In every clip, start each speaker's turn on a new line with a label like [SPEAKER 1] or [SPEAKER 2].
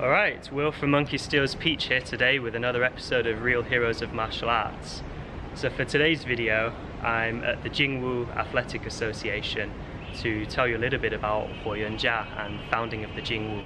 [SPEAKER 1] Alright, it's Will from Monkey Steals Peach here today with another episode of Real Heroes of Martial Arts. So for today's video, I'm at the Jingu Athletic Association to tell you a little bit about Huo Yuan Jia and founding of the Jingu.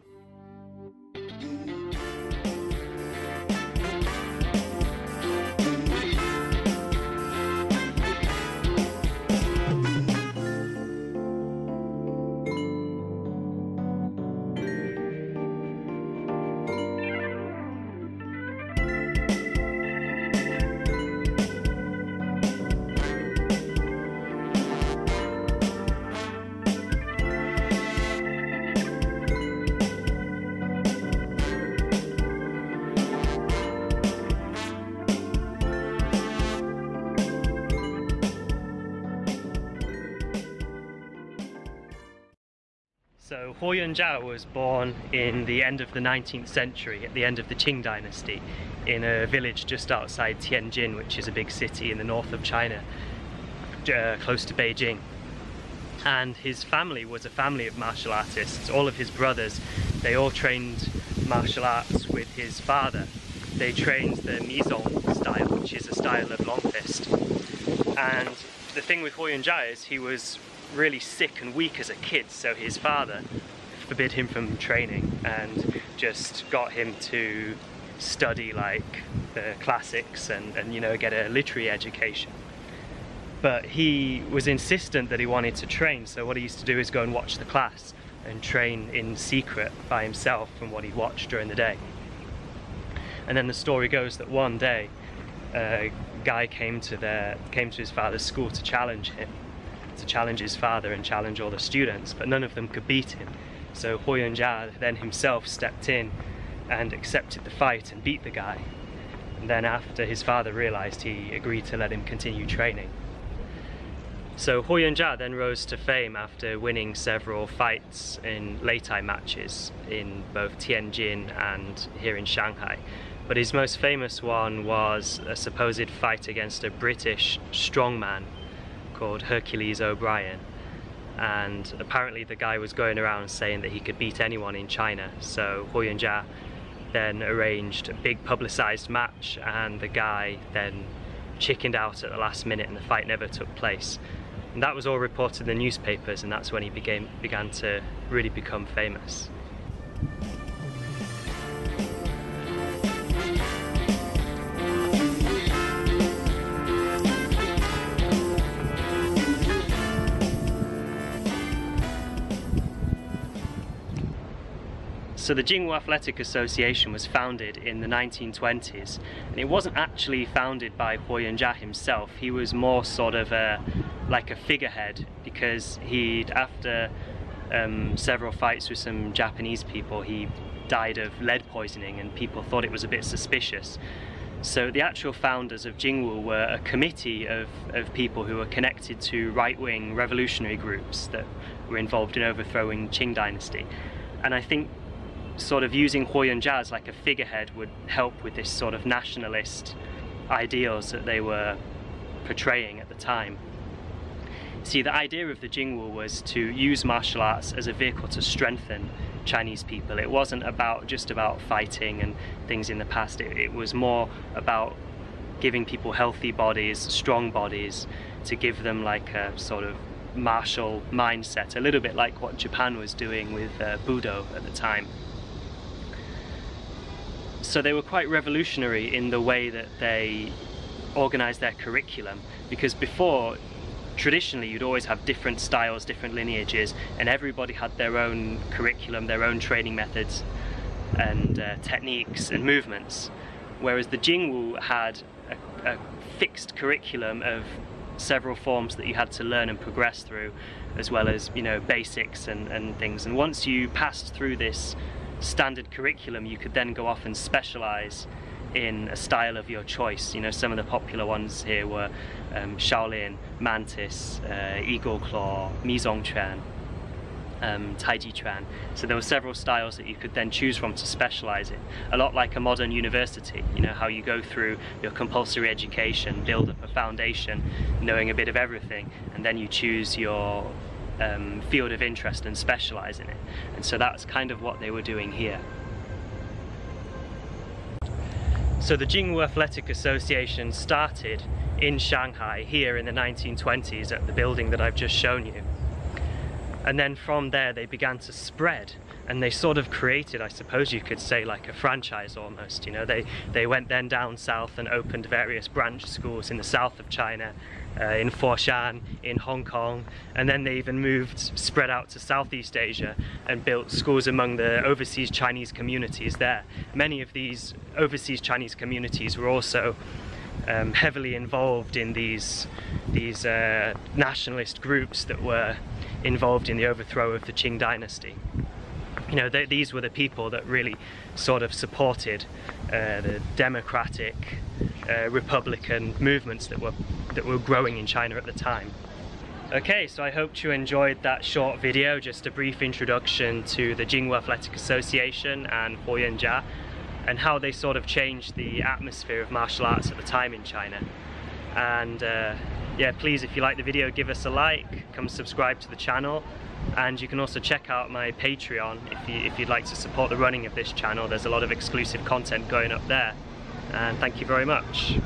[SPEAKER 1] So Huo Yuan Jia was born in the end of the 19th century, at the end of the Qing dynasty, in a village just outside Tianjin, which is a big city in the north of China, close to Beijing. And his family was a family of martial artists. All of his brothers, they all trained martial arts with his father. They trained the Mizong style, which is a style of long fist. And the thing with Huo Yuan Jia is he was really sick and weak as a kid, so his father forbid him from training and just got him to study like the classics and you know, get a literary education. But he was insistent that he wanted to train, so what he used to do is go and watch the class and train in secret by himself from what he'd watched during the day. And then the story goes that one day a guy came to his father's school to challenge his father and challenge all the students, but none of them could beat him. So Huo Yuan Jia then himself stepped in and accepted the fight and beat the guy. And then after his father realized, he agreed to let him continue training. So Huo Yuan Jia then rose to fame after winning several fights in Lei matches in both Tianjin and here in Shanghai. But his most famous one was a supposed fight against a British strongman called Hercules OBrien, and apparently the guy was going around saying that he could beat anyone in China. So Huo Yuan Jia then arranged a big publicized match, and the guy then chickened out at the last minute and the fight never took place. And that was all reported in the newspapers, and that's when he began to really become famous. So the Jingu Athletic Association was founded in the 1920s, and it wasn't actually founded by Huo Yuan Jia himself. He was more sort of like a figurehead, because after several fights with some Japanese people, he died of lead poisoning and people thought it was a bit suspicious. So the actual founders of Jingu were a committee of people who were connected to right-wing revolutionary groups that were involved in overthrowing Qing dynasty. And I think sort of using Huo Yuan Jia as like a figurehead would help with this sort of nationalist ideals that they were portraying at the time. See, the idea of the Jingu was to use martial arts as a vehicle to strengthen Chinese people. It wasn't just about fighting and things in the past. It was more about giving people healthy bodies, strong bodies, to give them like a sort of martial mindset, a little bit like what Japan was doing with Budo at the time. So they were quite revolutionary in the way that they organized their curriculum, because before, traditionally, you'd always have different styles, different lineages, and everybody had their own curriculum, their own training methods and techniques and movements, whereas the Jingu had a fixed curriculum of several forms that you had to learn and progress through, as well as, you know, basics and things. And once you passed through this standard curriculum, you could then go off and specialize in a style of your choice. You know, some of the popular ones here were Shaolin, Mantis, Eagle Claw, Mizong Quan, Taiji Quan. So there were several styles that you could then choose from to specialize in. A lot like a modern university, you know, how you go through your compulsory education, build up a foundation, knowing a bit of everything, and then you choose your field of interest and specialize in it. And so that's kind of what they were doing here. So the Jingu Athletic Association started in Shanghai here in the 1920s at the building that I've just shown you. And then from there they began to spread, and they sort of created, I suppose you could say, like a franchise almost. You know, they went then down south and opened various branch schools in the south of China, in Foshan, in Hong Kong, and then they even spread out to Southeast Asia and built schools among the overseas Chinese communities there. Many of these overseas Chinese communities were also heavily involved in these nationalist groups that were involved in the overthrow of the Qing dynasty. You know, these were the people that really sort of supported the democratic, republican movements that were growing in China at the time. Okay, so I hope you enjoyed that short video, just a brief introduction to the Jingu Athletic Association and Huo Yuan Jia, and how they sort of changed the atmosphere of martial arts at the time in China. And yeah, please, if you like the video, give us a like, come subscribe to the channel, and you can also check out my Patreon if you'd like to support the running of this channel. There's a lot of exclusive content going up there, and thank you very much.